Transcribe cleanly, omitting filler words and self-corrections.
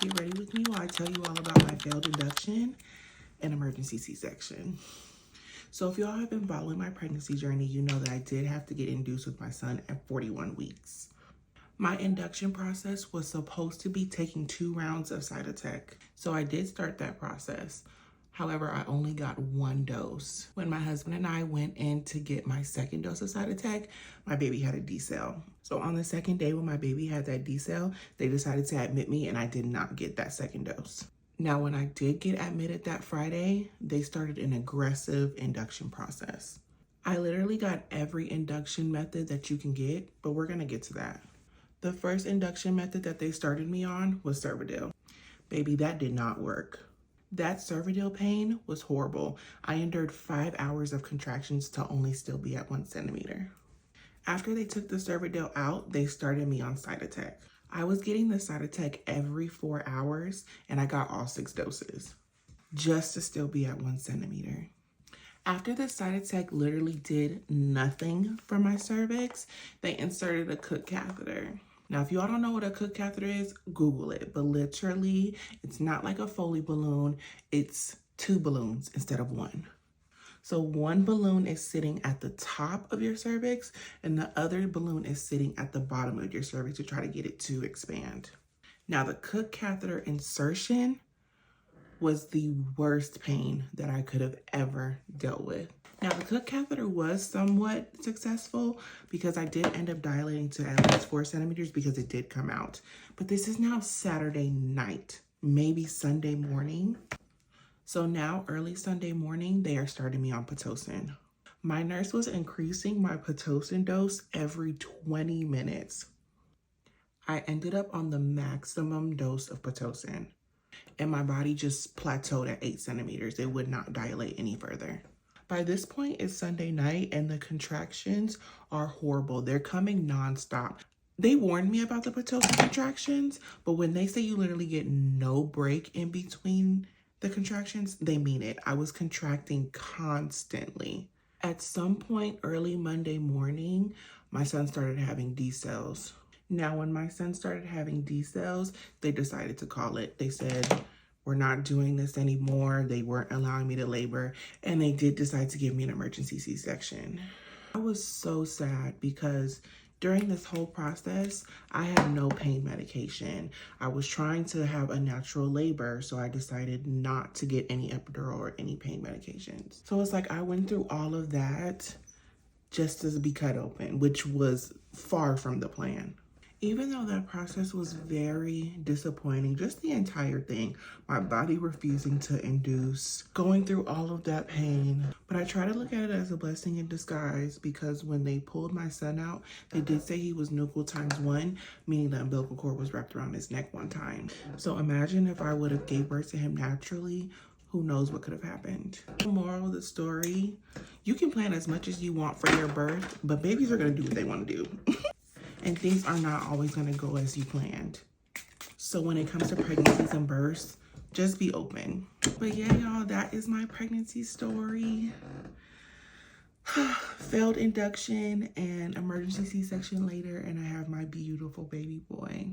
Get ready with me while I tell you all about my failed induction and emergency C-section. So if y'all have been following my pregnancy journey, you know that I did have to get induced with my son at 41 weeks. My induction process was supposed to be taking 2 rounds of Cytotec. So I did start that process. However, I only got 1 dose. When my husband and I went in to get my 2nd dose of Cytotec, my baby had a D-cell. So on the 2nd day when my baby had that D-cell, they decided to admit me and I did not get that 2nd dose. Now, when I did get admitted that Friday, they started an aggressive induction process. I literally got every induction method that you can get, but we're gonna get to that. The first induction method that they started me on was Cervidil. Baby, that did not work. That Cervidil pain was horrible. I endured 5 hours of contractions to only still be at 1 centimeter. After they took the Cervidil out, they started me on Cytotec. I was getting the Cytotec every 4 hours and I got all 6 doses just to still be at 1 centimeter. After the Cytotec literally did nothing for my cervix, they inserted a Cook catheter. Now, if you all don't know what a Cook catheter is, Google it. But literally, it's not like a Foley balloon. It's 2 balloons instead of 1. So 1 balloon is sitting at the top of your cervix and the other balloon is sitting at the bottom of your cervix to try to get it to expand. Now, the Cook catheter insertion was the worst pain that I could have ever dealt with. Now, the Cook catheter was somewhat successful because I did end up dilating to at least 4 centimeters because it did come out. But this is now Saturday night, maybe Sunday morning. So now, early Sunday morning, they are starting me on Pitocin. My nurse was increasing my Pitocin dose every 20 minutes. I ended up on the maximum dose of Pitocin, and my body just plateaued at 8 centimeters. It would not dilate any further. By this point, it's Sunday night, and the contractions are horrible. They're coming nonstop. They warned me about the Pitocin contractions, but when they say you literally get no break in between the contractions, they mean it. I was contracting constantly. At some point early Monday morning, my son started having D-cells. Now, when my son started having D-cells, they decided to call it. They said, we're not doing this anymore. They weren't allowing me to labor, and they did decide to give me an emergency C-section. I was so sad because during this whole process, I had no pain medication. I was trying to have a natural labor, so I decided not to get any epidural or any pain medications. So it's like I went through all of that just to be cut open, which was far from the plan. Even though that process was very disappointing, just the entire thing, my body refusing to induce, going through all of that pain. But I try to look at it as a blessing in disguise because when they pulled my son out, they did say he was nuchal ×1, meaning the umbilical cord was wrapped around his neck 1 time. So imagine if I would have gave birth to him naturally, who knows what could have happened. The moral of the story, you can plan as much as you want for your birth, but babies are gonna do what they wanna do. And things are not always gonna go as you planned. So when it comes to pregnancies and births, just be open. But yeah, y'all, that is my pregnancy story. Failed induction and emergency C-section later, and I have my beautiful baby boy.